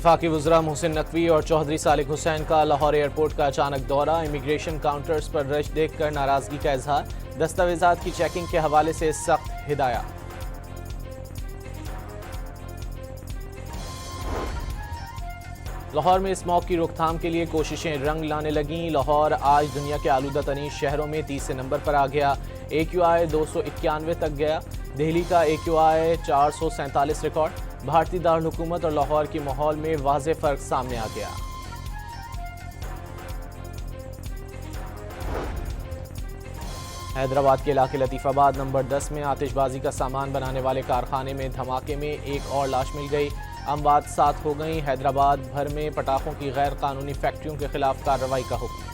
वफाकी वज़रा मोहसिन नकवी और चौधरी सालिक हुसैन का लाहौर एयरपोर्ट का अचानक दौरा, इमिग्रेशन काउंटर्स पर रश देखकर नाराजगी का इजहार, दस्तावेजात की चेकिंग के हवाले से सख्त हिदायत। लाहौर में स्मॉग की रोकथाम के लिए कोशिशें रंग लाने लगीं। लाहौर आज दुनिया के आलूदा तरीन शहरों में 30 नंबर पर आ गया। AQI 291 तक गया। दिल्ली का AQI 447 रिकॉर्ड। भारतीय दारुल हुकूमत और लाहौर के माहौल में वाज़ेह फर्क सामने आ गया। हैदराबाद के इलाके लतीफ़ाबाद नंबर 10 में आतिशबाजी का सामान बनाने वाले कारखाने में धमाके में एक और लाश मिल गई। अमवात 7 हो गई। हैदराबाद भर में पटाखों की गैर कानूनी फैक्ट्रियों के खिलाफ कार्रवाई का हुक्म।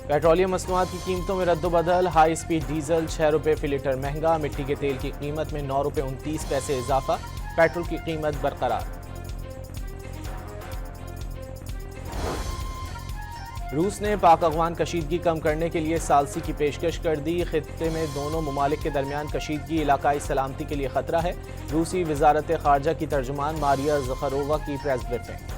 पेट्रोलियम मसनूआत की कीमतों में रद्दोबदल, हाई स्पीड डीजल 6 रुपये फी लीटर महंगा, मिट्टी के तेल की कीमत में 9 रुपये 29 पैसे इजाफा, पेट्रोल की कीमत बरकरार। रूस ने पाक अफगान कशीदगी कम करने के लिए सालसी की पेशकश कर दी। खित्ते में दोनों ममालिक के दरमियान कशीदगी इलाकाई सलामती के लिए खतरा है। रूसी वजारत खारजा की तर्जुमान मारिया ज़खरोवा की प्रेस ब्रीफिंग।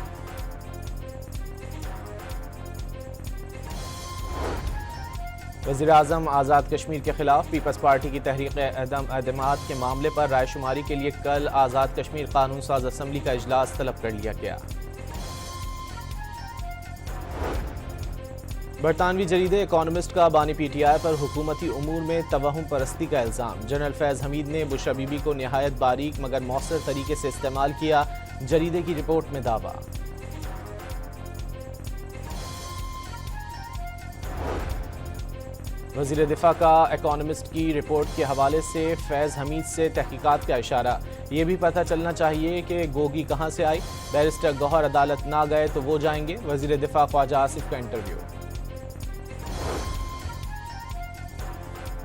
वज़ीर आज़म आज़ाद कश्मीर के खिलाफ पीपल्स पार्टी की तहरीक एतमाद के मामले पर रायशुमारी के लिए कल आज़ाद कश्मीर कानून साज असम्बली का इजलास तलब कर लिया गया। बरतानवी जरीदे इकोनॉमिस्ट का बानी PTI पर हुकूमती उमूर में तवहुम परस्ती का इल्ज़ाम। जनरल फैज़ हमीद ने बुशरा बीबी को निहायत बारीक मगर मौसर तरीके से इस्तेमाल किया, जरीदे की रिपोर्ट में दावा। वज़ीर दिफा का इकोनॉमिस्ट की रिपोर्ट के हवाले से फैज़ हमीद से तहकीकात का इशारा। ये भी पता चलना चाहिए कि गोगी कहाँ से आई, बैरिस्टर गौहर अदालत ना गए तो वो जाएंगे। वज़ीर दिफा ख्वाजा आसिफ का इंटरव्यू।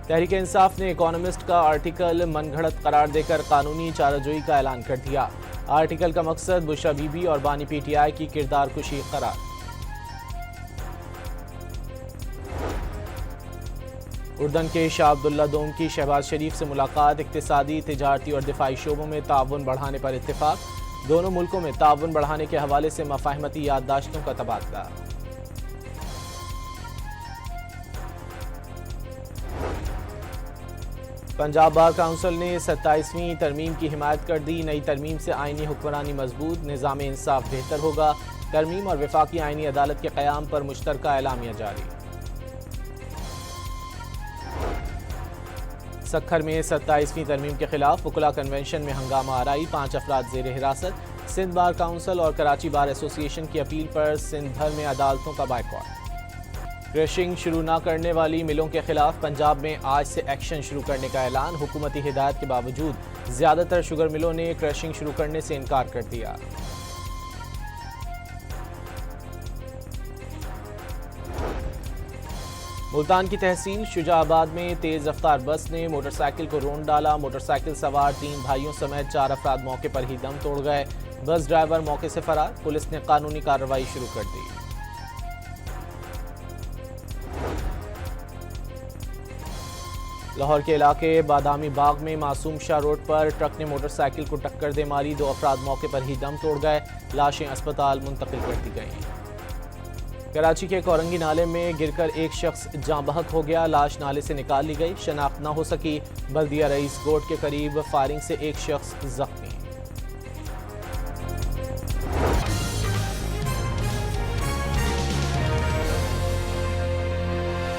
तहरीक इंसाफ ने इकोनॉमिस्ट का आर्टिकल मनगढ़ंत करार देकर कानूनी चाराजोई का ऐलान कर दिया। आर्टिकल का मकसद बुशरा बीबी और बानी PTI की किरदार कुशी करार। उर्दन के शाह अब्दुल्ला दोम की शहबाज शरीफ से मुलाकात, इक्तिसादी, तिजारती और दिफाई शोबों में ताउन बढ़ाने पर इत्तेफाक। दोनों मुल्कों में ताउन बढ़ाने के हवाले से मफाहमती याददाश्तों का तबादला। पंजाब बार काउंसिल ने 27वीं तरमीम की हिमायत कर दी। नई तरमीम से आईनी हुक्मरानी मजबूत, निज़ाम इंसाफ बेहतर होगा। तरमीम और वफाकी आईनी अदालत के क़याम पर मुश्तरका एलामिया जारी। सक्खर में 27वीं तरमीम के खिलाफ वकुला कन्वेंशन में हंगामा आराई, 5 अफराद ज़ेर हिरासत। सिंध बार काउंसिल और कराची बार एसोसिएशन की अपील पर सिंध भर में अदालतों का बायकॉट। क्रशिंग शुरू न करने वाली मिलों के खिलाफ पंजाब में आज से एक्शन शुरू करने का ऐलान। हुकूमती हिदायत के बावजूद ज्यादातर शुगर मिलों ने क्रशिंग शुरू करने से इनकार कर दिया। मुल्तान की तहसील शुजाबाद में तेज रफ्तार बस ने मोटरसाइकिल को रोंद डाला। मोटरसाइकिल सवार 3 भाइयों समेत 4 अफराद मौके पर ही दम तोड़ गए। बस ड्राइवर मौके से फरार। पुलिस ने कानूनी कार्रवाई शुरू कर दी। लाहौर के इलाके बादामी बाग में मासूम शाह रोड पर ट्रक ने मोटरसाइकिल को टक्कर दे मारी। 2 अफराद मौके पर ही दम तोड़ गए। लाशें अस्पताल मुंतकिल कर दी गईं। कराची के कोरंगी नाले में गिरकर एक शख्स जाँ बहक हो गया। लाश नाले से निकाल ली गई, शनाख्त न हो सकी। बल्दिया रईस गोट के करीब फायरिंग से एक शख्स जख्मी।